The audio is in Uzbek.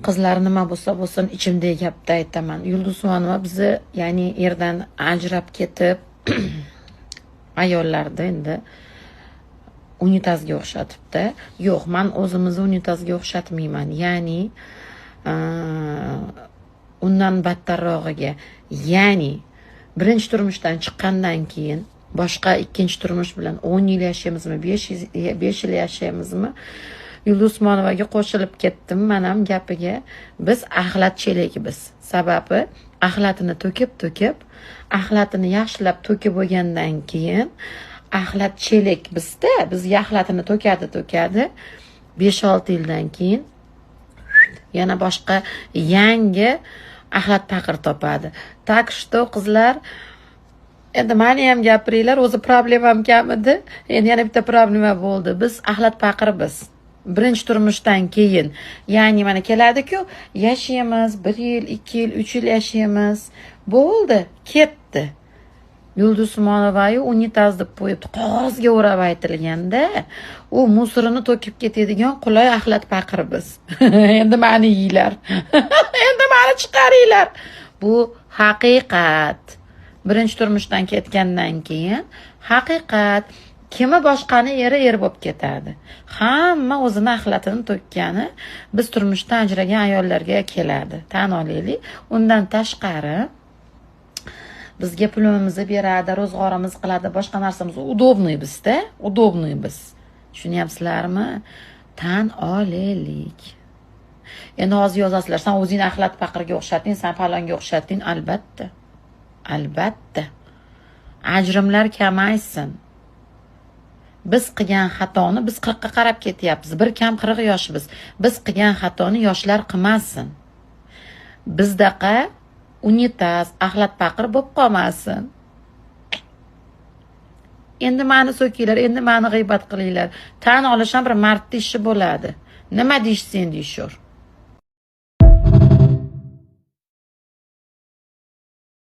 Qizlar nima bo'lsa bo'lsin ichimdagi gapni aytaman. Yulduzxonova bizni ya'ni erdan ajrab ketib ayollarda endi unitazga o'xshatibdi. Yo'q, men o'zimizni unitazga o'xshatmayman. Ya'ni undan battarrog'iga, ya'ni birinchi turmushdan chiqqandan keyin boshqa ikkinchi turmush bilan 10 yil yashaymizmi, 5 yil yashaymizmi? Yulduz Usmonovaga qo'shilib ketdim men ham gapiga. Biz axlat chelakmiz. Sababi axlatini to'kib, axlatini yaxshilab to'kib bo'lgandan keyin axlat chelak bizda, bizga axlatini to'kadi. 5-6 yildan keyin yana boshqa yangi axlat paqir topadi. Tak что qizlar, endi meni ham gapiringlar, o'zi problemam kam edi. Endi yana bitta problema bo'ldi. Biz axlat paqirmiz. Birinchi turmushdan keyin, ya'ni mana keladi-ku, yashaymiz, 1 yil, 2 yil, 3 yil yashaymiz. Bo'ldi, ketdi. Yulduz Usmonovayu unitaz deb qo'yibdi. Qog'ozga o'rab aytilganda, u musorini to'kib ketadigan qulay axlat paqir biz. Endi meni yeylar. Endi meni chiqaringlar. Bu haqiqat. Birinchi turmushdan ketgandan keyin haqiqat. Kimi boshqani eri bo'lib ketadi. Hamma o'zini axlatini to'kkani biz turmushdan ajragan ayollarga keladi. Tan olaylik. Undan tashqari bizga pulimizni beradi, ro'zg'orimiz qiladi, boshqa narsamiz udobniy bizda, udobniy biz. Tushunyapsizlarmi? Tan olaylik. Endi hozir yozasizlar, sen o'zing axlat paqirga o'xshatding, sen palonga o'xshatding, albatta. Albatta. Ajrimlar kamaysin. Biz qilgan xatoni biz 40 ga qarab ketyapmiz. Bir kam 40 yoshmiz. Biz qilgan xatoni yoshlar qilmasin. Bizdaqa unitaz, axlat paqir bo'lib qolmasin. Endi meni so'kinglar, endi meni g'iybat qilinglar. Tan olish ham bir mardning ishi bo'ladi. Nima deyishsen deyishur.